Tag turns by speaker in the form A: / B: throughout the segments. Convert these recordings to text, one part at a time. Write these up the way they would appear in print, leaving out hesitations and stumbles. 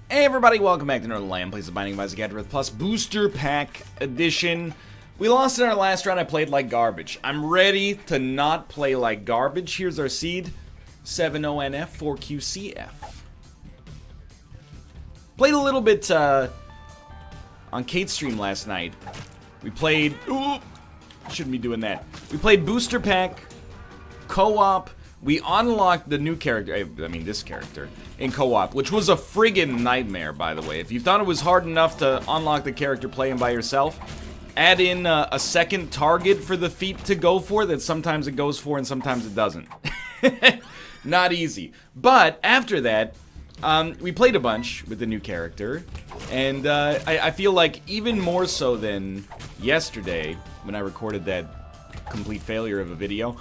A: Hey everybody, welcome back to Northernlion Plays the Binding of Isaac Afterbirth Plus Booster Pack Edition. We lost in our last round. I played like garbage. I'm ready to not play like garbage. Here's our seed, 70NF 4QCF. Played a little bit on Kate's stream last night. We played... Ooh, shouldn't be doing that. We played Booster Pack, Co-op. We unlocked the new character, I mean this character, in co-op, which was a friggin' nightmare, by the way. If you thought it was hard enough to unlock the character playing by yourself, add in a second target for the feat to go for that sometimes it goes for and sometimes it doesn't. Not easy. But after that, we played a bunch with the new character, and I feel like even more so than yesterday, when I recorded that complete failure of a video,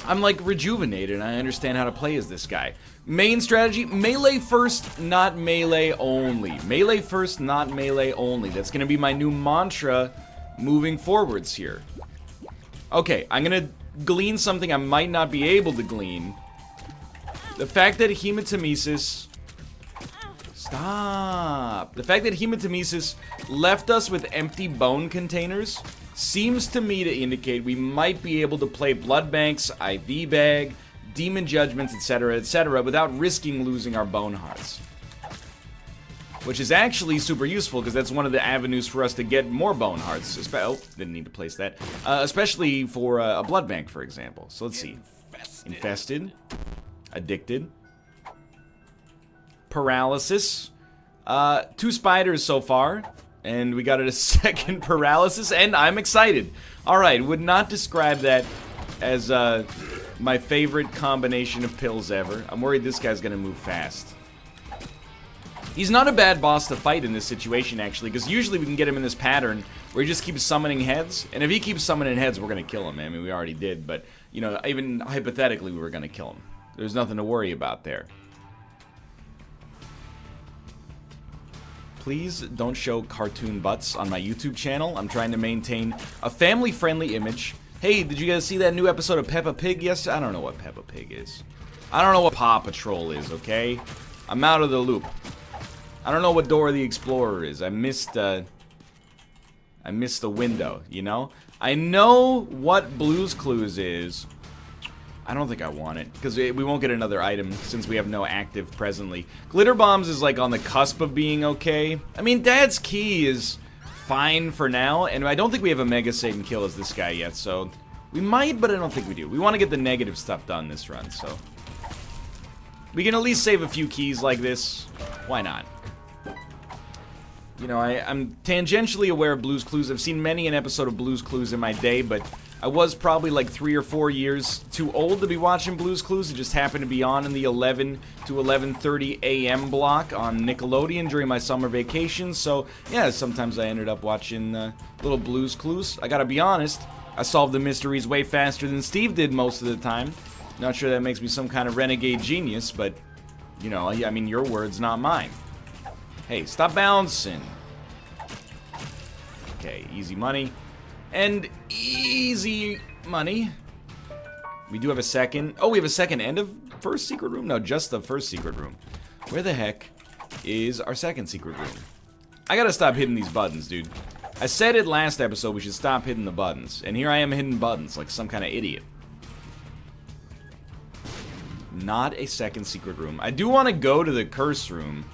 A: I'm like rejuvenated and I understand how to play as this guy. Main strategy, melee first, not melee only. Melee first, not melee only. That's gonna be my new mantra moving forwards here. Okay, I'm gonna glean something I might not be able to glean. The fact that Hematemesis... Stop! The fact that Hematemesis left us with empty bone containers seems to me to indicate we might be able to play Blood Banks, IV Bag, Demon Judgments, etc., without risking losing our Bone Hearts. Which is actually super useful, because that's one of the avenues for us to get more Bone Hearts. Oh, didn't need to place that. Especially for a Blood Bank, for example. So let's see. Infested. Addicted. Paralysis. 2 spiders so far. And we got a second paralysis, and I'm excited. Alright, would not describe that as my favorite combination of pills ever. I'm worried this guy's gonna move fast. He's not a bad boss to fight in this situation, actually, because usually we can get him in this pattern where he just keeps summoning heads. And if he keeps summoning heads, we're gonna kill him. I mean, we already did, but, you know, even hypothetically, we were gonna kill him. There's nothing to worry about there. Please don't show cartoon butts on my YouTube channel. I'm trying to maintain a family-friendly image. Hey, did you guys see that new episode of Peppa Pig yesterday? I don't know what Peppa Pig is. I don't know what Paw Patrol is, okay? I'm out of the loop. I don't know what Dora the Explorer is. I missed the window, you know? I know what Blue's Clues is. I don't think I want it, because we won't get another item since we have no active presently. Glitter Bombs is like on the cusp of being okay. I mean, Dad's Key is fine for now, and I don't think we have a Mega Satan kill as this guy yet, so we might, but I don't think we do. We want to get the negative stuff done this run, so we can at least save a few keys like this. Why not? You know, I'm tangentially aware of Blue's Clues. I've seen many an episode of Blue's Clues in my day, but I was probably like 3 or 4 years too old to be watching Blue's Clues. It just happened to be on in the 11 to 11:30 a.m. block on Nickelodeon during my summer vacation. So, yeah, sometimes I ended up watching little Blue's Clues. I gotta be honest, I solved the mysteries way faster than Steve did most of the time. Not sure that makes me some kind of renegade genius, but, you know, I mean, your words, not mine. Hey, stop bouncing. Okay, easy money. And easy money. We do have a second. Oh, we have a second and a first secret room? No, just the first secret room. Where the heck is our second secret room? I gotta stop hitting these buttons, dude. I said it last episode, we should stop hitting the buttons. And here I am hitting buttons like some kind of idiot. Not a second secret room. I do want to go to the curse room.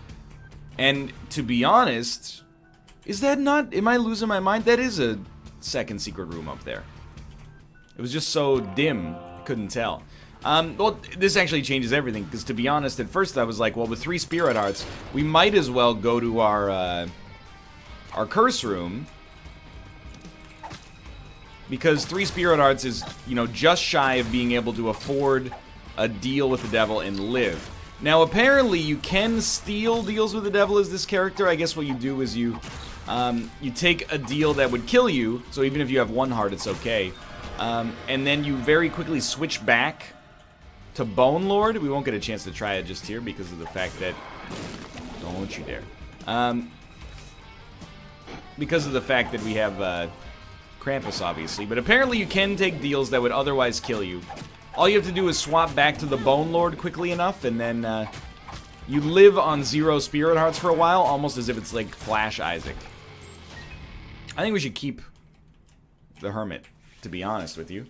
A: And to be honest, is that not... Am I losing my mind? That is a second secret room up there. It was just so dim, I couldn't tell. Well, this actually changes everything, because to be honest, at first I was like, well, with 3 Spirit Hearts, we might as well go to our curse room, because 3 Spirit Hearts is, you know, just shy of being able to afford a deal with the devil and live. Now, apparently, you can steal deals with the devil as this character. I guess what you do is you take a deal that would kill you, so even if you have 1 heart, it's okay. And then you very quickly switch back to Bone Lord. We won't get a chance to try it just here because of the fact that... Don't you dare. Because of the fact that we have Krampus, obviously. But apparently you can take deals that would otherwise kill you. All you have to do is swap back to the Bone Lord quickly enough, and then You live on 0 Spirit Hearts for a while, almost as if it's like Flash Isaac. I think we should keep the Hermit, to be honest with you.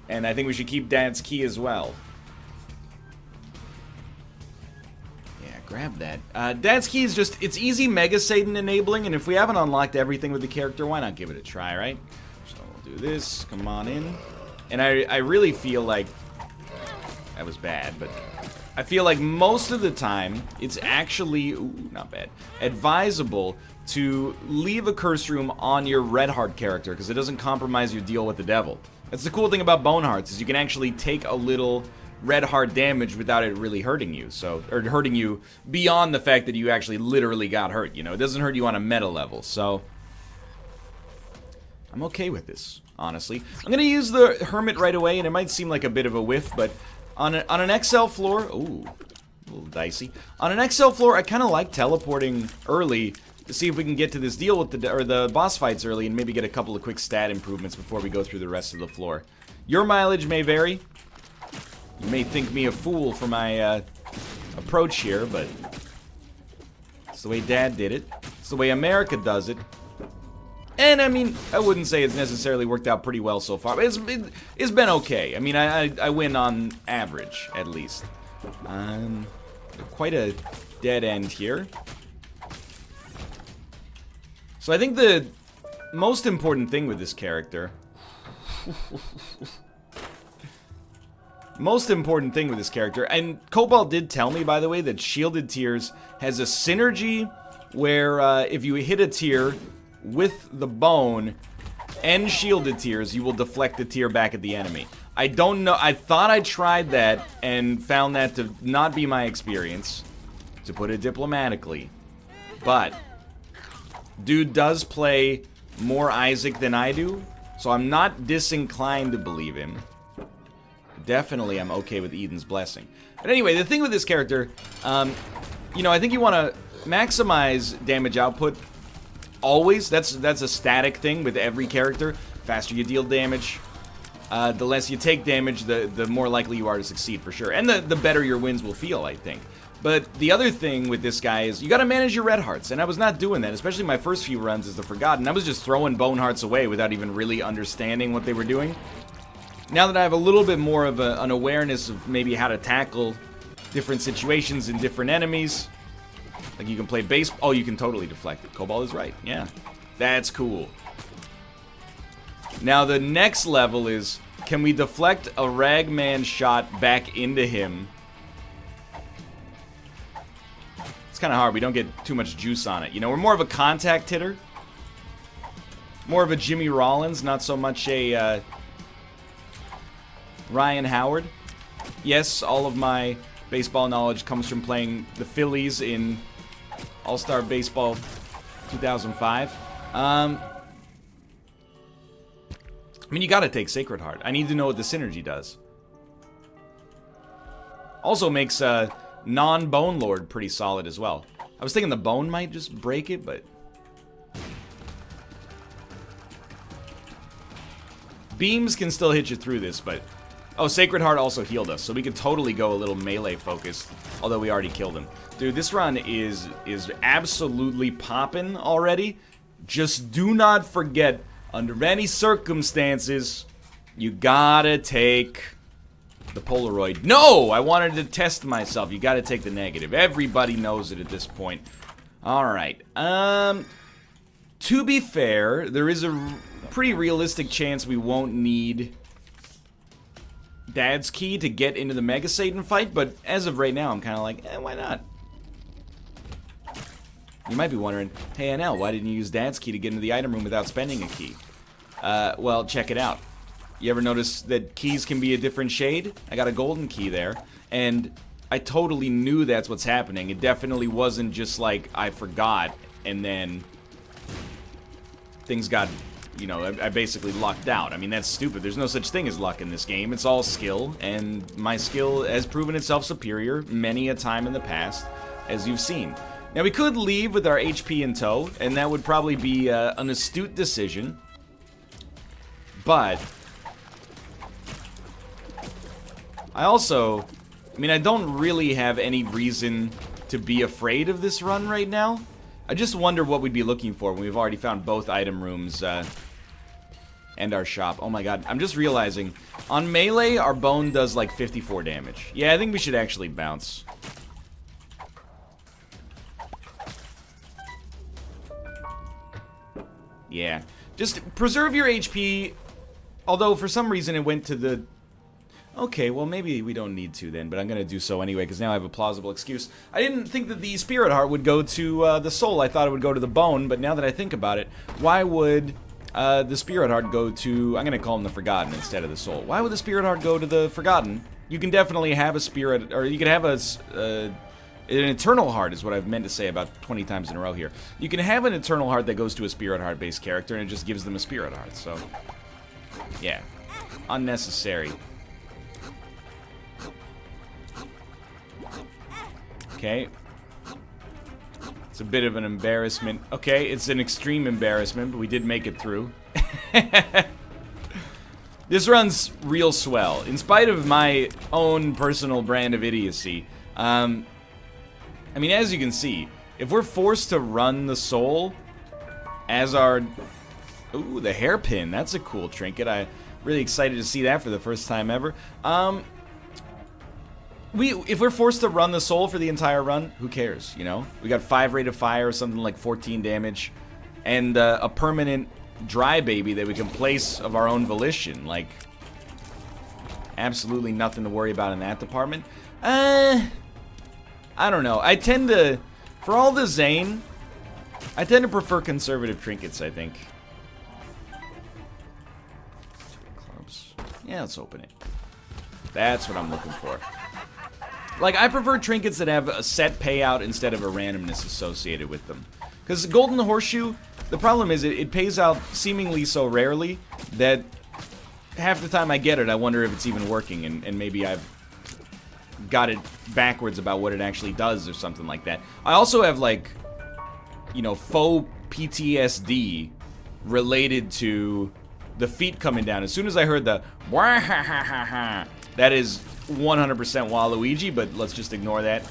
A: And I think we should keep Dad's Key as well. Yeah, grab that. Dad's Key is just, it's easy Mega Satan enabling, and if we haven't unlocked everything with the character, why not give it a try, right? So we'll do this, come on in. And I really feel like, that was bad, but I feel like most of the time, it's actually, ooh, not bad, advisable to leave a curse room on your red heart character, because it doesn't compromise your deal with the devil. That's the cool thing about bone hearts, is you can actually take a little red heart damage without it really hurting you, so, or hurting you beyond the fact that you actually literally got hurt, you know, it doesn't hurt you on a meta level, so I'm okay with this, honestly. I'm gonna use the Hermit right away, and it might seem like a bit of a whiff, but on an XL floor, ooh, a little dicey. On an XL floor, I kind of like teleporting early to see if we can get to this deal with the boss fights early and maybe get a couple of quick stat improvements before we go through the rest of the floor. Your mileage may vary. You may think me a fool for my approach here, but it's the way Dad did it. It's the way America does it. And, I mean, I wouldn't say it's necessarily worked out pretty well so far, but it's been okay. I mean, I win on average, at least. Quite a dead end here. So I think the most important thing with this character... most important thing with this character, and Cobalt did tell me, by the way, that Shielded Tears has a synergy where if you hit a tier with the bone and Shielded Tears, you will deflect the tier back at the enemy. I don't know, I thought I tried that and found that to not be my experience, to put it diplomatically. But dude does play more Isaac than I do, so I'm not disinclined to believe him. Definitely I'm okay with Eden's Blessing. But anyway, the thing with this character, you know, I think you want to maximize damage output always. That's a static thing with every character. Faster you deal damage, the less you take damage, the more likely you are to succeed for sure. And the better your wins will feel, I think. But the other thing with this guy is you gotta manage your red hearts, and I was not doing that, especially my first few runs as the Forgotten. I was just throwing bone hearts away without even really understanding what they were doing. Now that I have a little bit more of an awareness of maybe how to tackle different situations and different enemies, like you can play base. Oh, you can totally deflect it. Cobalt is right. Yeah, that's cool. Now the next level is, can we deflect a Ragman shot back into him? It's kind of hard. We don't get too much juice on it. You know, we're more of a contact hitter. More of a Jimmy Rollins, not so much a Ryan Howard. Yes, all of my baseball knowledge comes from playing the Phillies in All-Star Baseball 2005. I mean, you gotta take Sacred Heart. I need to know what the synergy does. Also makes non-Bone Lord pretty solid as well. I was thinking the Bone might just break it, but... Beams can still hit you through this, but... Oh, Sacred Heart also healed us, so we could totally go a little melee focused, although we already killed him. Dude, this run is absolutely poppin' already. Just do not forget, under any circumstances, you gotta take the Polaroid. No! I wanted to test myself. You gotta take the negative. Everybody knows it at this point. Alright. To be fair, there is a pretty realistic chance we won't need Dad's Key to get into the Mega Satan fight, but as of right now, I'm kind of like, why not? You might be wondering, hey NL, why didn't you use Dad's Key to get into the item room without spending a key? Well, check it out. You ever notice that keys can be a different shade? I got a golden key there, and I totally knew that's what's happening. It definitely wasn't just like, I forgot, and then things got, you know, I basically lucked out. I mean, that's stupid. There's no such thing as luck in this game. It's all skill, and my skill has proven itself superior many a time in the past, as you've seen. Now, we could leave with our HP in tow, and that would probably be an astute decision, but I also, I mean, I don't really have any reason to be afraid of this run right now. I just wonder what we'd be looking for when we've already found both item rooms and our shop. Oh my god, I'm just realizing, on melee, our bone does like 54 damage. Yeah, I think we should actually bounce. Yeah, just preserve your HP, although for some reason it went to the... Okay, well maybe we don't need to then, but I'm going to do so anyway, because now I have a plausible excuse. I didn't think that the Spirit Heart would go to the soul, I thought it would go to the bone, but now that I think about it, why would the Spirit Heart go to... I'm going to call him the Forgotten instead of the soul. Why would the Spirit Heart go to the Forgotten? You can definitely have a Spirit, or you can have an Eternal Heart is what I've meant to say about 20 times in a row here. You can have an Eternal Heart that goes to a Spirit Heart based character and it just gives them a Spirit Heart, so... Yeah. Unnecessary. Okay. It's a bit of an embarrassment. Okay, it's an extreme embarrassment, but we did make it through. This run's real swell. In spite of my own personal brand of idiocy, I mean, as you can see, if we're forced to run the soul as our... Ooh, the hairpin. That's a cool trinket. I'm really excited to see that for the first time ever. If we're forced to run the soul for the entire run, who cares, you know? We got 5 rate of fire, something like 14 damage, and a permanent dry baby that we can place of our own volition. Like, absolutely nothing to worry about in that department. I don't know. I tend to, for all the Zane, I tend to prefer conservative trinkets, I think. Clubs. Yeah, let's open it. That's what I'm looking for. Like, I prefer trinkets that have a set payout instead of a randomness associated with them. Because Golden Horseshoe, the problem is it pays out seemingly so rarely that half the time I get it, I wonder if it's even working, and maybe I've got it backwards about what it actually does or something like that. I also have, like, you know, faux PTSD related to the feet coming down. As soon as I heard the wah-ha-ha-ha-ha, that is 100% Waluigi, but let's just ignore that.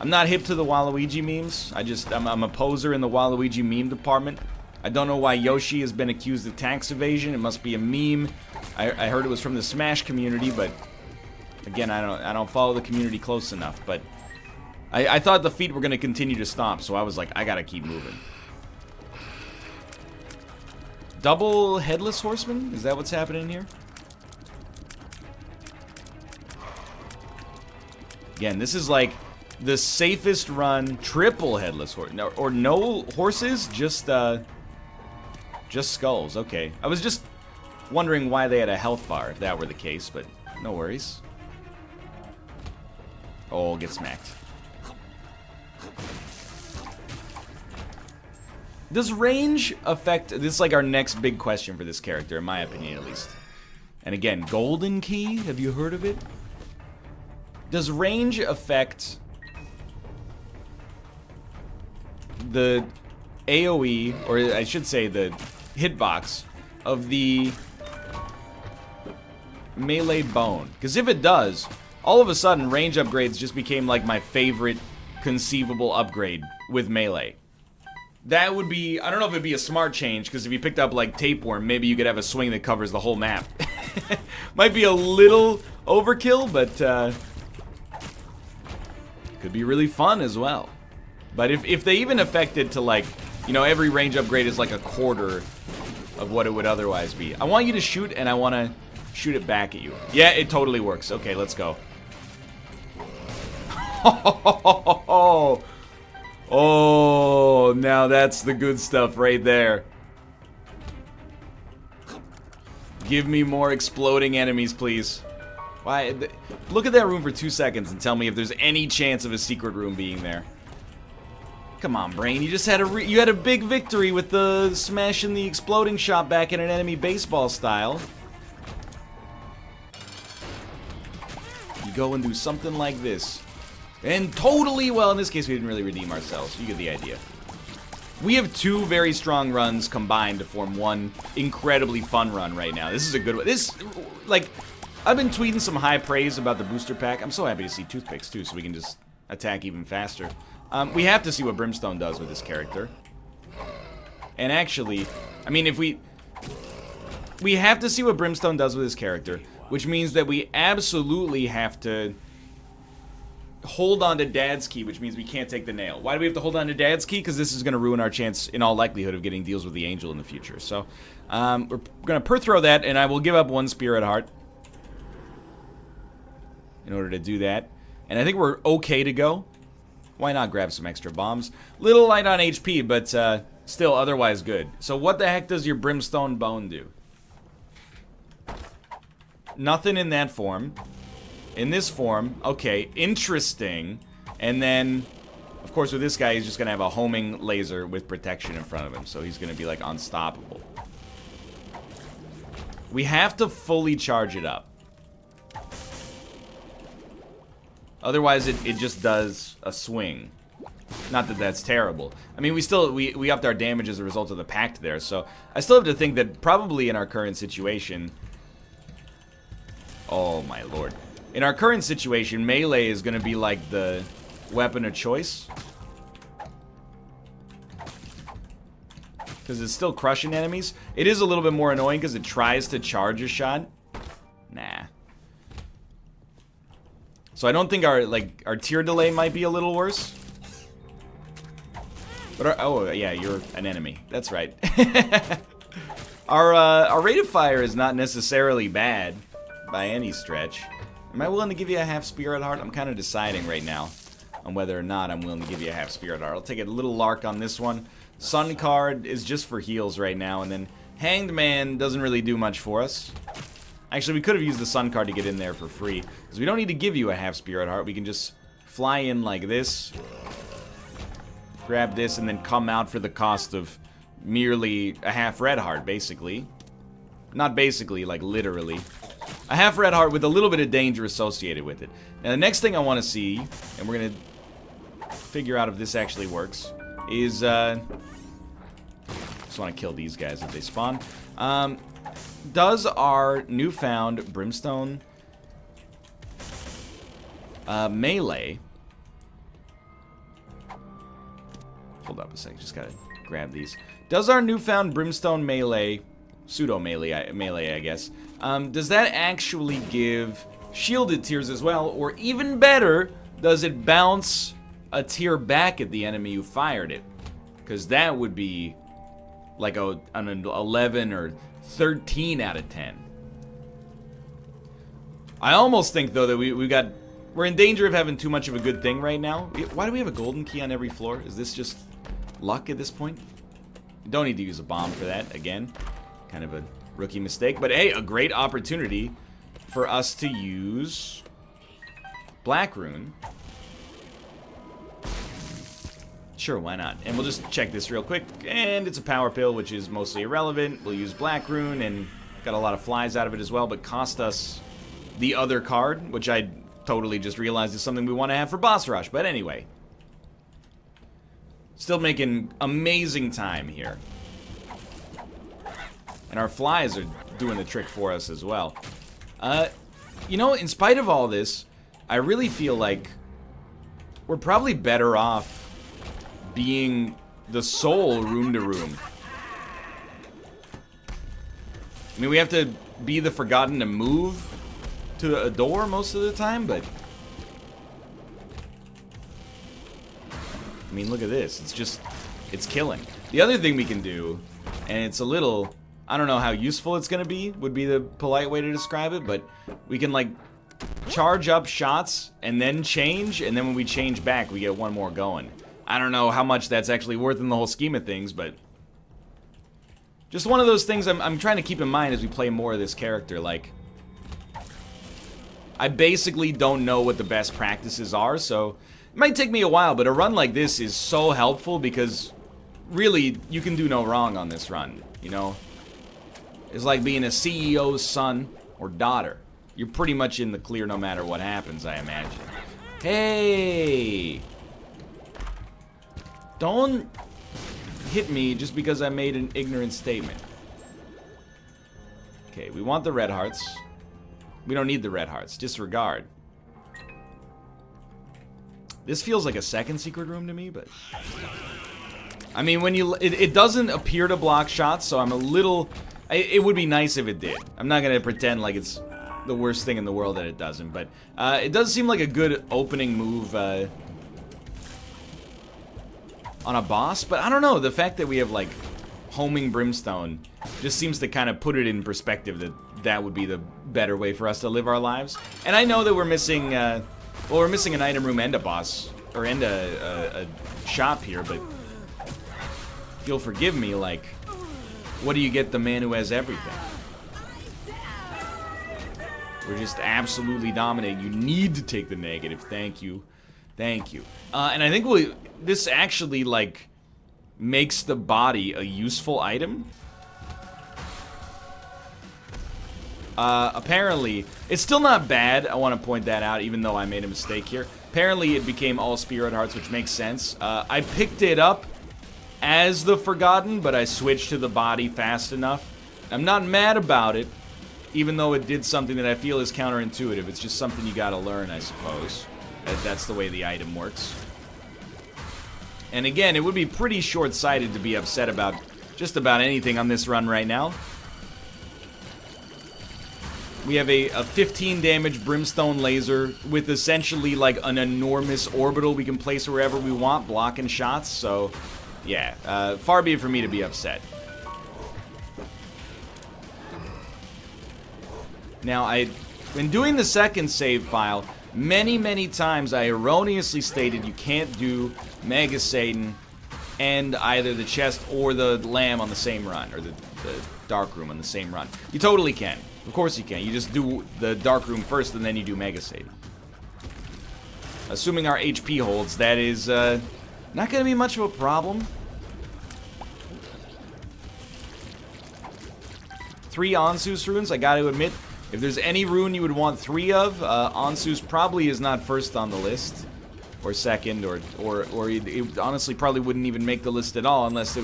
A: I'm not hip to the Waluigi memes. I'm a poser in the Waluigi meme department. I don't know why Yoshi has been accused of tax evasion. It must be a meme. I heard it was from the Smash community, but again, I don't follow the community close enough. But I thought the feet were going to continue to stomp, so I was like, I gotta keep moving. Double Headless Horseman? Is that what's happening here? Again, this is like the safest run triple Headless Horse, or no horses, just skulls. Okay, I was just wondering why they had a health bar if that were the case, but no worries. Oh, get smacked. Does range affect... This is like our next big question for this character, in my opinion at least. And again, Golden Key, have you heard of it? Does range affect the AoE, or I should say the hitbox, of the melee bone? Because if it does, all of a sudden range upgrades just became like my favorite conceivable upgrade with melee. That would be, I don't know if it'd be a smart change, because if you picked up like Tapeworm, maybe you could have a swing that covers the whole map. Might be a little overkill, but could be really fun as well. But if they even affected to, like, you know, every range upgrade is like a quarter of what it would otherwise be. I want you to shoot, and I want to shoot it back at you. Yeah, it totally works. Okay, let's go. Oh, now that's the good stuff right there. Give me more exploding enemies, please. Why? Look at that room for 2 seconds and tell me if there's any chance of a secret room being there. Come on, Brain. You just had you had a big victory with the smashing the exploding shot back in an enemy baseball style. You go and do something like this. And totally, well, in this case, we didn't really redeem ourselves. You get the idea. We have 2 very strong runs combined to form one incredibly fun run right now. This is a good one. This, like, I've been tweeting some high praise about the booster pack. I'm so happy to see toothpicks, too, so we can just attack even faster. We have to see what Brimstone does with this character. And actually, I mean, if we have to see what Brimstone does with his character, which means that we absolutely have to hold on to Dad's Key, which means we can't take the nail. Why do we have to hold on to Dad's Key? Because this is going to ruin our chance, in all likelihood, of getting deals with the Angel in the future. So, we're going to per-throw that, and I will give up 1 Spirit Heart in order to do that. And I think we're okay to go. Why not grab some extra bombs? Little light on HP, but still otherwise good. So what the heck does your Brimstone Bone do? Nothing in that form. In this form, okay, interesting. And then, of course, with this guy, he's just going to have a homing laser with protection in front of him. So he's going to be, like, unstoppable. We have to fully charge it up. Otherwise, it just does a swing. Not that that's terrible. I mean, we upped our damage as a result of the pact there, so I still have to think that probably in our current situation... Oh, my lord. In our current situation, melee is going to be like the weapon of choice. Because it's still crushing enemies. It is a little bit more annoying because it tries to charge a shot. Nah. So I don't think our tier delay might be a little worse. But oh yeah, you're an enemy. That's right. Our rate of fire is not necessarily bad by any stretch. Am I willing to give you a half Spirit Heart? I'm kind of deciding right now on whether or not I'm willing to give you a half Spirit Heart. I'll take a little lark on this one. Sun card is just for heals right now, and then Hanged Man doesn't really do much for us. Actually, we could have used the Sun card to get in there for free, because we don't need to give you a half Spirit Heart. We can just fly in like this, grab this, and then come out for the cost of merely a half Red Heart, basically. Not basically, like literally. A half Red Heart with a little bit of danger associated with it. Now, the next thing I want to see, and we're going to figure out if this actually works, is, just want to kill these guys if they spawn. Does our newfound Brimstone melee... Hold up a second, just gotta grab these. Does our newfound Brimstone melee, pseudo-melee, I guess, does that actually give shielded tiers as well? Or even better, does it bounce a tier back at the enemy who fired it? Because that would be like an 11 or 13 out of 10. I almost think, though, that we're in danger of having too much of a good thing right now. Why do we have a golden key on every floor? Is this just luck at this point? Don't need to use a bomb for that, again. Kind of a rookie mistake. But hey, a great opportunity for us to use Black Rune. Sure, why not? And we'll just check this real quick. And it's a power pill, which is mostly irrelevant. We'll use Black Rune, and got a lot of flies out of it as well, but cost us the other card, which I totally just realized is something we want to have for Boss Rush. But anyway. Still making amazing time here. And our flies are doing the trick for us as well. You know, in spite of all this, I really feel like we're probably better off being the soul room to room. I mean, we have to be the Forgotten to move to a door most of the time, but I mean, look at this. It's killing. The other thing we can do, and it's a little, I don't know how useful it's gonna be, would be the polite way to describe it, but we can like charge up shots and then change, and then when we change back, we get one more going. I don't know how much that's actually worth in the whole scheme of things, but just one of those things I'm trying to keep in mind as we play more of this character. Like, I basically don't know what the best practices are, so it might take me a while, but a run like this is so helpful because really, you can do no wrong on this run, you know? It's like being a CEO's son or daughter. You're pretty much in the clear no matter what happens, I imagine. Hey! Don't hit me just because I made an ignorant statement. Okay, we want the red hearts. We don't need the red hearts. Disregard. This feels like a second secret room to me, but... I mean, when you... It doesn't appear to block shots, so I'm a little... It would be nice if it did. I'm not gonna pretend like it's the worst thing in the world that it doesn't, but it does seem like a good opening move on a boss, but I don't know, the fact that we have, like, homing Brimstone just seems to kind of put it in perspective that that would be the better way for us to live our lives. And I know that we're missing, well, we're missing an item room and a boss, or and a shop here, but if you'll forgive me, like, what do you get the man who has everything? We're just absolutely dominating. You need to take the negative. Thank you. Thank you. And I think this actually, like, makes the body a useful item. Apparently, it's still not bad. I want to point that out, even though I made a mistake here. Apparently, it became all Spirit Hearts, which makes sense. I picked it up as the Forgotten, but I switched to the body fast enough. I'm not mad about it, even though it did something that I feel is counterintuitive. It's just something you gotta learn, I suppose. That's the way the item works. And again, it would be pretty short-sighted to be upset about just about anything on this run right now. We have a 15 damage Brimstone laser with essentially like an enormous orbital we can place wherever we want, blocking shots, so... yeah, far be it for me to be upset. Now, when doing the second save file, many times I erroneously stated you can't do Mega Satan and either the chest or the lamb on the same run, or the dark room on the same run. You totally can. Of course you can. You just do the dark room first and then you do Mega Satan. Assuming our HP holds, that is not going to be much of a problem. 3 Ansus runes, I gotta admit, if there's any rune you would want 3 of, Ansus probably is not first on the list. Or second, or it honestly probably wouldn't even make the list at all unless it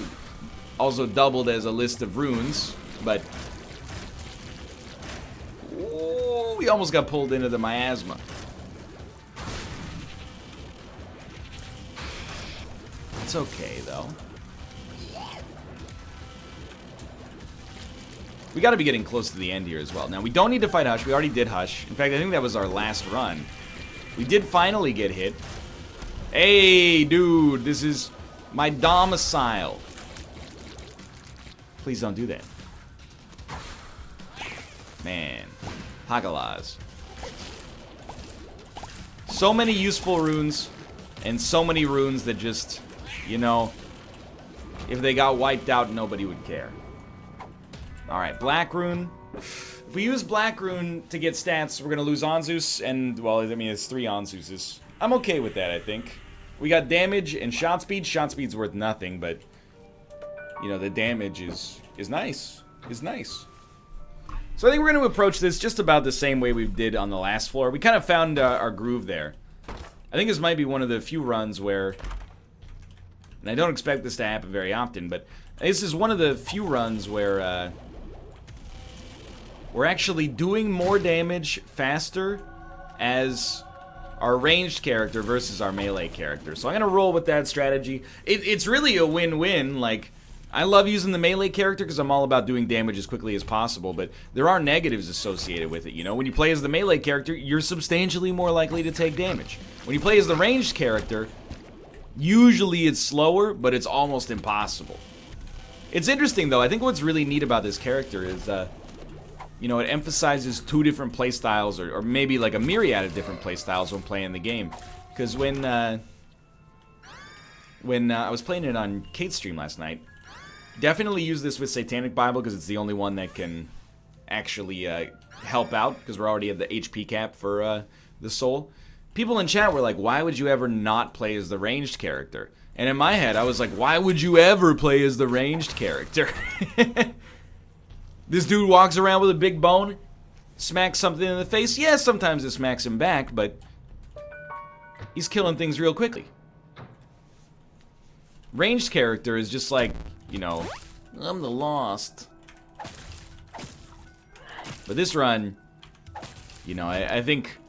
A: also doubled as a list of runes, but... ooh, we almost got pulled into the miasma. It's okay, though. We gotta be getting close to the end here as well. Now, we don't need to fight Hush. We already did Hush. In fact, I think that was our last run. We did finally get hit. Hey, dude, this is my domicile. Please don't do that. Man. Hagalaz. So many useful runes, and so many runes that just, you know, if they got wiped out, nobody would care. Alright, Black Rune. If we use Black Rune to get stats, we're gonna lose Anzus, and, well, I mean, it's 3 Anzuses. I'm okay with that, I think. We got damage and shot speed. Shot speed's worth nothing, but, you know, the damage is nice. Is nice. So I think we're gonna approach this just about the same way we did on the last floor. We kind of found our groove there. I think this might be one of the few runs where, and I don't expect this to happen very often, but this is one of the few runs where, we're actually doing more damage faster as our ranged character versus our melee character. So I'm gonna roll with that strategy. It's really a win-win. Like, I love using the melee character because I'm all about doing damage as quickly as possible, but there are negatives associated with it, you know? When you play as the melee character, you're substantially more likely to take damage. When you play as the ranged character, usually it's slower, but it's almost impossible. It's interesting, though. I think what's really neat about this character is, you know, it emphasizes 2 different playstyles, or maybe like a myriad of different playstyles when playing the game. Because when I was playing it on Kate's stream last night, definitely use this with Satanic Bible because it's the only one that can actually help out, because we're already at the HP cap for the soul. People in chat were like, why would you ever not play as the ranged character? And in my head, I was like, why would you ever play as the ranged character? This dude walks around with a big bone, smacks something in the face. Yeah, sometimes it smacks him back, but he's killing things real quickly. Ranged character is just like, you know, I'm the Lost. But this run, you know, I think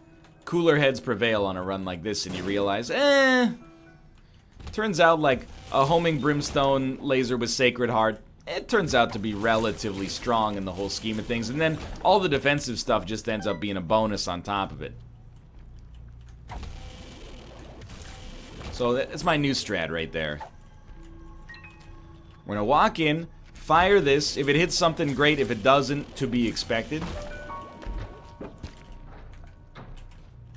A: cooler heads prevail on a run like this, and you realize, turns out like a homing brimstone laser with Sacred Heart, it turns out to be relatively strong in the whole scheme of things, and then all the defensive stuff just ends up being a bonus on top of it. So that's my new strat right there. We're gonna walk in, fire this. If it hits something, great. If it doesn't, to be expected.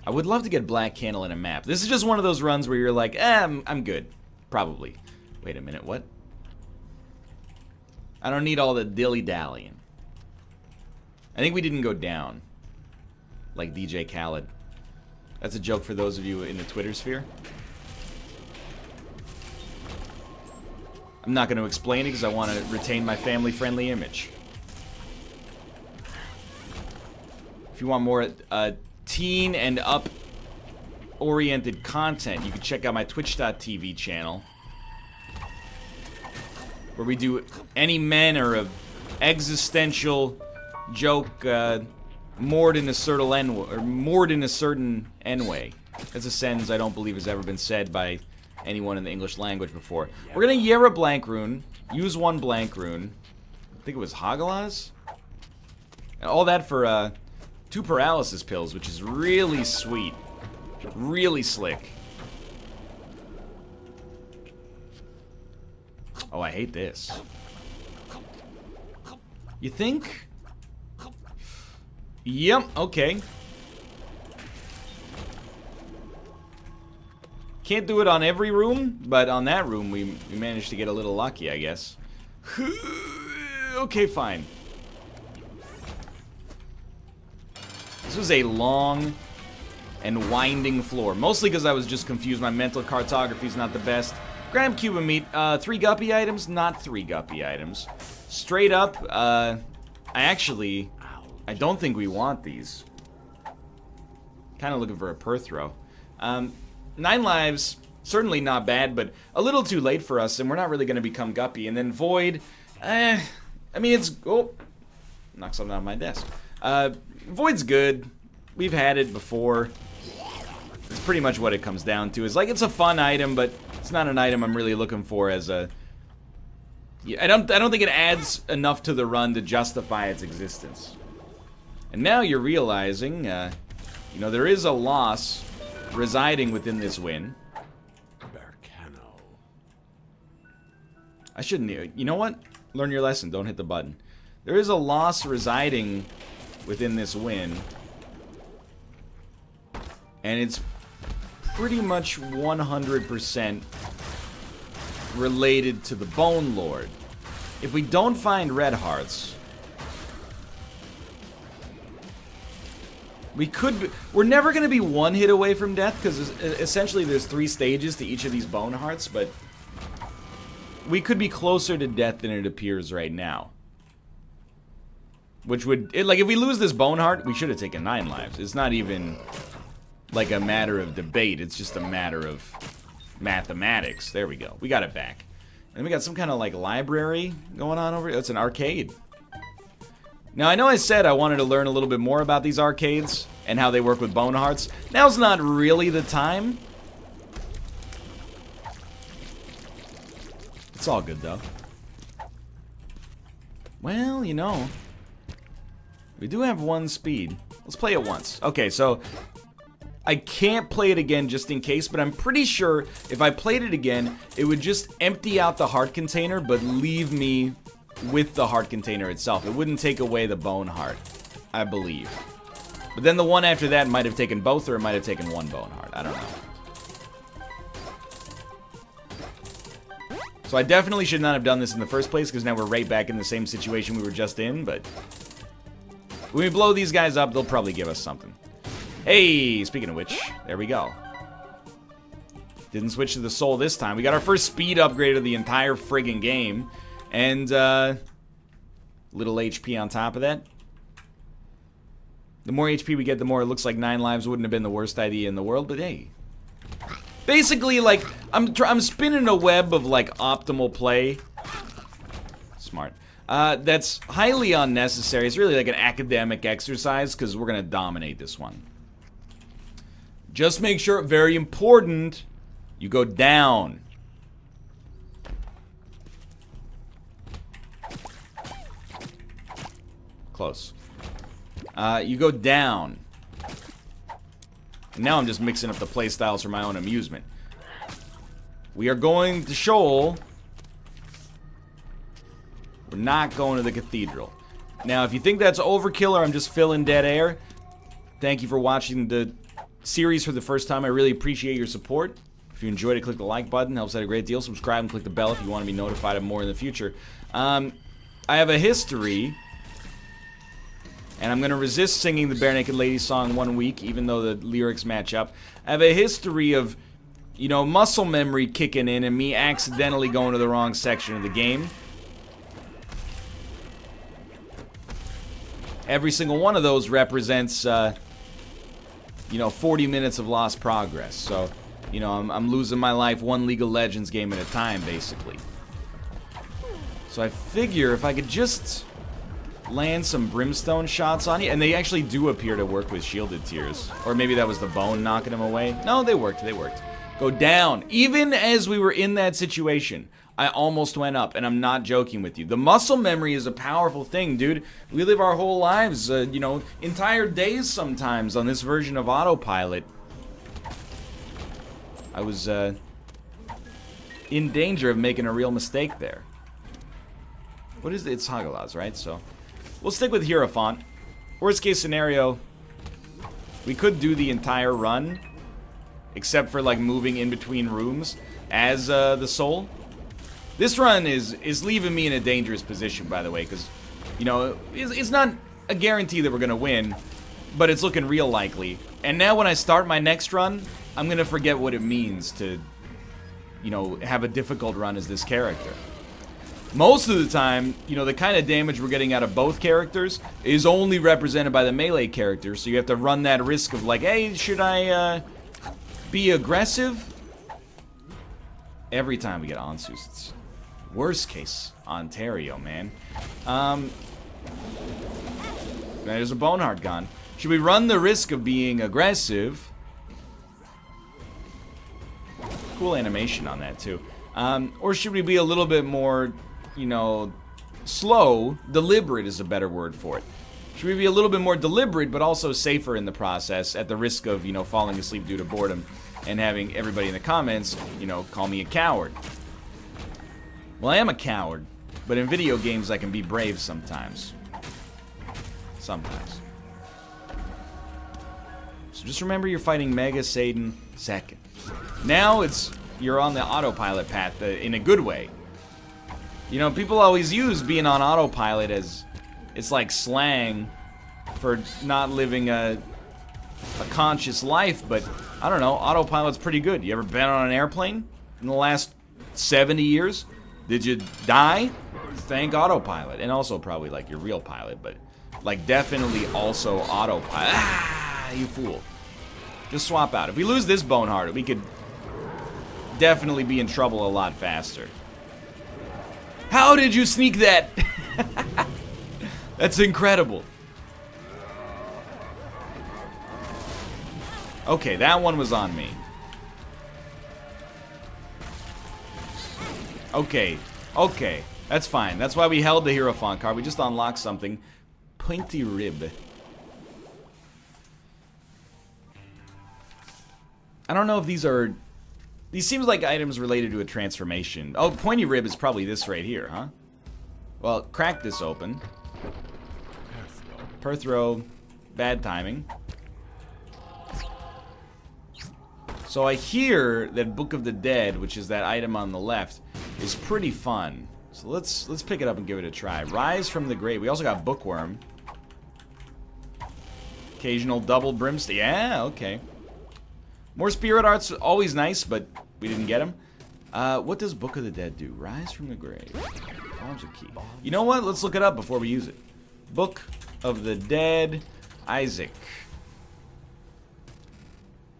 A: I would love to get Black Candle in a map. This is just one of those runs where you're like, I'm good. Probably. Wait a minute, what? I don't need all the dilly-dallying. I think we didn't go down. Like DJ Khaled. That's a joke for those of you in the Twitter sphere. I'm not going to explain it because I want to retain my family-friendly image. If you want more teen and up-oriented content, you can check out my Twitch.tv channel, where we do any manner of existential joke moored in a certain N-way. That's a sentence I don't believe has ever been said by anyone in the English language before. We're gonna Yera blank rune, use one blank rune. I think it was Hagalaz? And all that for 2 paralysis pills, which is really sweet. Really slick. Oh, I hate this. You think? Yep, okay. Can't do it on every room, but on that room we managed to get a little lucky, I guess. Okay, fine. This was a long and winding floor, mostly because I was just confused. My mental cartography is not the best. Gram Cuban meat, 3 guppy items, not 3 guppy items. Straight up, I don't think we want these. Kind of looking for a Perthro. 9 lives, certainly not bad, but a little too late for us, and we're not really going to become guppy. And then Void, I mean, it's... Oh, knock something out of my desk. Void's good. We've had it before. It's pretty much what it comes down to. It's like, it's a fun item, but it's not an item I'm really looking for as a... Yeah, I don't think it adds enough to the run to justify its existence. And now you're realizing, you know, there is a loss residing within this win. I shouldn't... You know what? Learn your lesson. Don't hit the button. There is a loss residing within this win. And it's pretty much 100% related to the Bone Lord. If we don't find red hearts, we're never going to be 1 hit away from death, because essentially there's 3 stages to each of these bone hearts, but we could be closer to death than it appears right now. Which would, like, if we lose this bone heart, we should have taken 9 lives. It's not even like a matter of debate, it's just a matter of mathematics. There we go. We got it back. And we got some kind of like library going on over here. It's an arcade. Now, I know I said I wanted to learn a little bit more about these arcades and how they work with bone hearts. Now's not really the time. It's all good, though. Well, you know, we do have 1 speed. Let's play it once. Okay, so I can't play it again just in case, but I'm pretty sure if I played it again, it would just empty out the heart container, but leave me with the heart container itself. It wouldn't take away the bone heart, I believe. But then the one after that might have taken both, or it might have taken 1 bone heart. I don't know. So I definitely should not have done this in the first place, because now we're right back in the same situation we were just in, but when we blow these guys up, they'll probably give us something. Hey, speaking of which, there we go. Didn't switch to the soul this time. We got our first speed upgrade of the entire friggin' game. And, little HP on top of that. The more HP we get, the more it looks like 9 lives wouldn't have been the worst idea in the world, but hey. Basically, like, I'm spinning a web of, like, optimal play. Smart. That's highly unnecessary. It's really like an academic exercise, because we're gonna dominate this one. Just make sure, very important, you go down. Close. You go down. Now I'm just mixing up the play styles for my own amusement. We are going to Sheol. We're not going to the cathedral. Now, if you think that's overkill or I'm just filling dead air, thank you for watching the series for the first time. I really appreciate your support. If you enjoyed it, click the like button. Helps out a great deal. Subscribe and click the bell if you want to be notified of more in the future. I have a history, and I'm going to resist singing the Bare Naked Ladies song 1 week, even though the lyrics match up. I have a history of, you know, muscle memory kicking in and me accidentally going to the wrong section of the game. Every single one of those represents, you know, 40 minutes of lost progress. So, you know, I'm losing my life one League of Legends game at a time, basically. So I figure if I could just land some brimstone shots on you, and they actually do appear to work with shielded tears. Or maybe that was the bone knocking them away. No, they worked, they worked. Go down. Even as we were in that situation, I almost went up, and I'm not joking with you. The muscle memory is a powerful thing, dude. We live our whole lives, you know, entire days sometimes on this version of autopilot. I was in danger of making a real mistake there. What is it? It's Hagalaz, right? So we'll stick with Hierophant. Worst case scenario, we could do the entire run, except for like moving in between rooms as the soul. This run is leaving me in a dangerous position, by the way, because, you know, it's not a guarantee that we're going to win, but it's looking real likely. And now when I start my next run, I'm going to forget what it means to, you know, have a difficult run as this character. Most of the time, you know, the kind of damage we're getting out of both characters is only represented by the melee character, so you have to run that risk of like, hey, should I be aggressive? Every time we get Ansus, it's worst case Ontario, man. There's a Boneheart gone. Should we run the risk of being aggressive? Cool animation on that too. Or should we be a little bit more, you know, slow? Deliberate is a better word for it. Should we be a little bit more deliberate, but also safer in the process, at the risk of, you know, falling asleep due to boredom and having everybody in the comments, you know, call me a coward? Well, I am a coward, but in video games I can be brave sometimes. Sometimes. So just remember you're fighting Mega Satan second. Now you're on the autopilot path in a good way. You know, people always use being on autopilot as it's like slang for not living a conscious life, but I don't know, autopilot's pretty good. You ever been on an airplane in the last 70 years? Did you die? Thank autopilot. And also probably like your real pilot, but like definitely also autopilot. Ah, you fool. Just swap out. If we lose this Boneheart, we could definitely be in trouble a lot faster. How did you sneak that? That's incredible. Okay, that one was on me. Okay, okay, that's fine. That's why we held the Hierophant card. We just unlocked something. Pointy Rib. I don't know if these are... These seems like items related to a transformation. Oh, Pointy Rib is probably this right here, huh? Well, crack this open. Perthro. Bad timing. So I hear that Book of the Dead, which is that item on the left, is pretty fun. So let's pick it up and give it a try. Rise from the Grave. We also got Bookworm. Occasional double brimstone. Yeah, okay. More spirit arts, always nice, but we didn't get them. What does Book of the Dead do? Rise from the Grave. Bombs are key. You know what? Let's look it up before we use it. Book of the Dead, Isaac.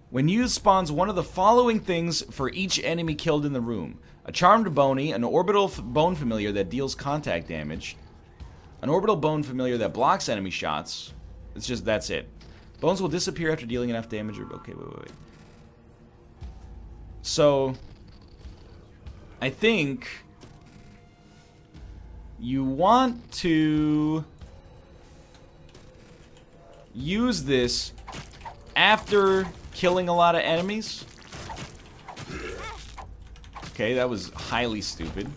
A: When used, spawns one of the following things for each enemy killed in the room. A charmed Boney, an orbital bone familiar that deals contact damage, an orbital bone familiar that blocks enemy shots. That's it. Bones will disappear after dealing enough damage. Okay, wait. So, I think you want to use this after killing a lot of enemies. Okay, that was highly stupid.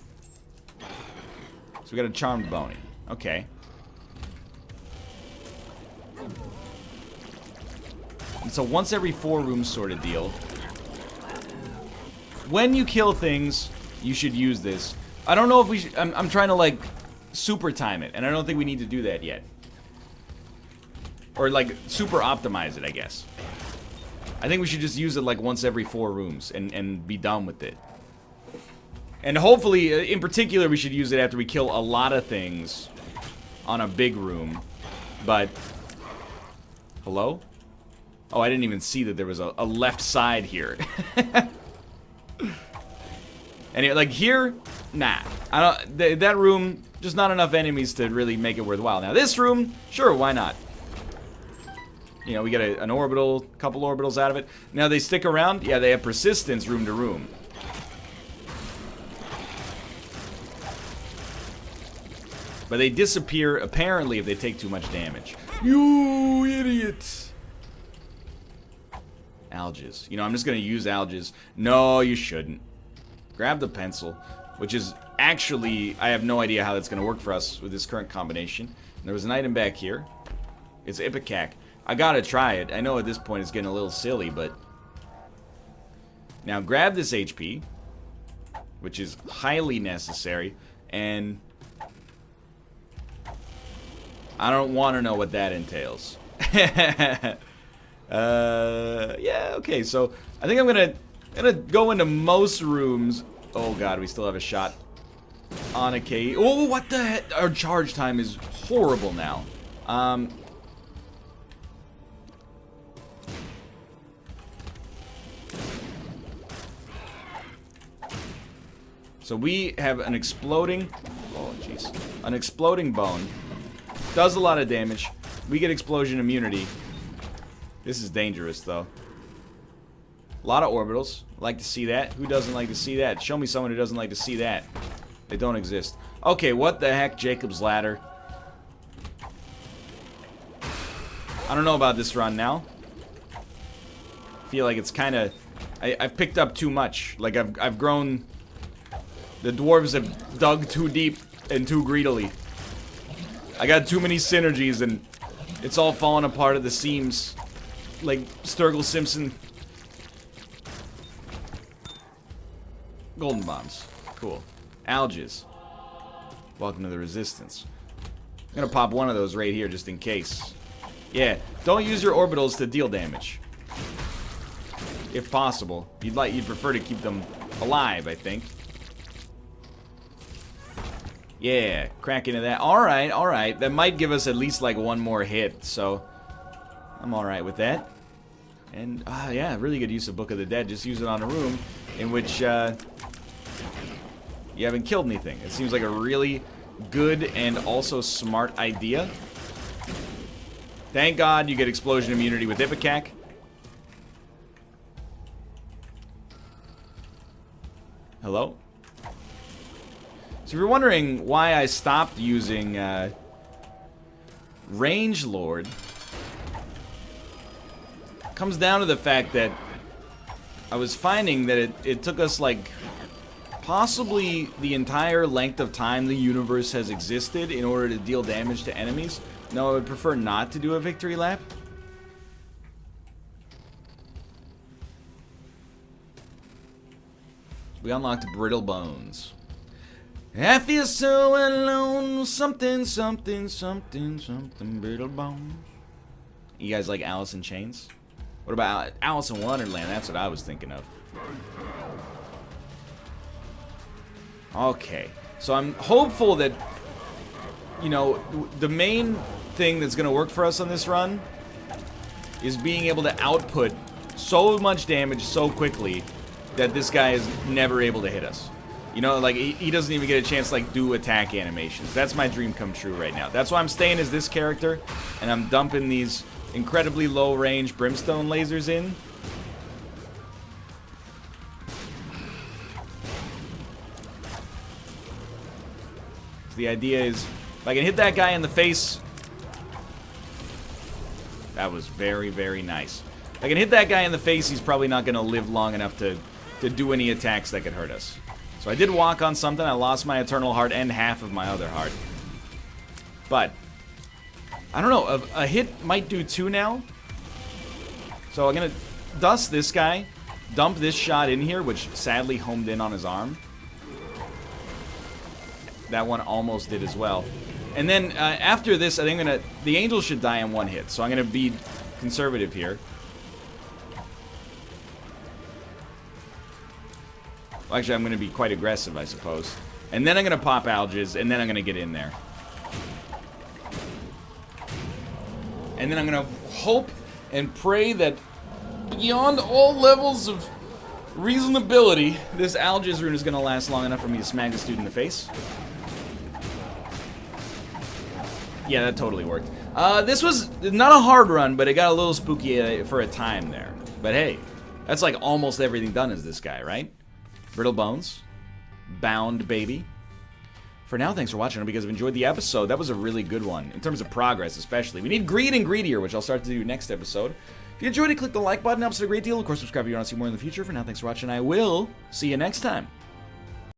A: So we got a charmed bony. Okay. And so once every 4 rooms sort of deal. When you kill things, you should use this. I don't know if we should, I'm trying to like super time it, and I don't think we need to do that yet. Or like super optimize it, I guess. I think we should just use it like once every 4 rooms and be done with it. And hopefully, in particular, we should use it after we kill a lot of things on a big room. But, hello? Oh, I didn't even see that there was a left side here. And like here, nah. I don't. That room, just not enough enemies to really make it worthwhile. Now this room, sure, why not? You know, we get an orbital, couple orbitals out of it. Now they stick around. Yeah, they have persistence room to room. But they disappear, apparently, if they take too much damage. You idiot! Alges. You know, I'm just gonna use alges. No, you shouldn't. Grab the pencil, which is actually, I have no idea how that's gonna work for us with this current combination. And there was an item back here. It's Ipecac. I gotta try it. I know at this point it's getting a little silly, but... Now grab this HP, which is highly necessary, and... I don't want to know what that entails. Yeah, okay, so I think I'm gonna go into most rooms. Oh god, we still have a shot on a K. Oh, what the heck? Our charge time is horrible now. So we have an exploding, oh jeez, an exploding bone. Does a lot of damage. We get explosion immunity. This is dangerous, though. A lot of orbitals. Like to see that. Who doesn't like to see that? Show me someone who doesn't like to see that. They don't exist. Okay, what the heck? Jacob's Ladder. I don't know about this run now. I feel like it's kind of... I've picked up too much. Like, I've grown... The dwarves have dug too deep and too greedily. I got too many synergies and it's all falling apart at the seams. Like Sturgill Simpson. Golden bombs. Cool. Alges. Welcome to the Resistance. I'm gonna pop one of those right here just in case. Yeah, don't use your orbitals to deal damage. If possible. You'd prefer to keep them alive, I think. Yeah, crack into that. Alright, alright. That might give us at least like one more hit, so I'm alright with that. And, yeah, really good use of Book of the Dead. Just use it on a room in which, you haven't killed anything. It seems like a really good and also smart idea. Thank God you get explosion immunity with Ipecac. Hello? So if you're wondering why I stopped using Range Lord, it comes down to the fact that I was finding that it took us like possibly the entire length of time the universe has existed in order to deal damage to enemies. No, I would prefer not to do a victory lap. We unlocked Brittle Bones. I feel so alone, something, something, something, something, brittle bones. You guys like Alice in Chains? What about Alice in Wonderland? That's what I was thinking of. Okay, so I'm hopeful that, you know, the main thing that's going to work for us on this run is being able to output so much damage so quickly that this guy is never able to hit us. You know, like, he doesn't even get a chance to, like, do attack animations. That's my dream come true right now. That's why I'm staying as this character, and I'm dumping these incredibly low-range brimstone lasers in. So the idea is, if I can hit that guy in the face... That was very, very nice. If I can hit that guy in the face, he's probably not going to live long enough to do any attacks that could hurt us. So I did walk on something. I lost my Eternal Heart and half of my other heart. But, I don't know. A hit might do 2 now. So I'm going to dust this guy. Dump this shot in here, which sadly homed in on his arm. That one almost did as well. And then after this, I think the angel should die in 1 hit. So I'm going to be conservative here. Well, actually, I'm going to be quite aggressive, I suppose. And then I'm going to pop Algiz, and then I'm going to get in there. And then I'm going to hope and pray that beyond all levels of reasonability, this Algiz rune is going to last long enough for me to smack this dude in the face. Yeah, that totally worked. This was not a hard run, but it got a little spooky for a time there. But hey, that's like almost everything done as this guy, right? Brittle Bones. Bound, baby. For now, thanks for watching. I hope you guys have enjoyed the episode. That was a really good one, in terms of progress especially. We need Greed and Greedier, which I'll start to do next episode. If you enjoyed it, click the like button. It helps a great deal. Of course, subscribe if you want to see more in the future. For now, thanks for watching. I will see you next time.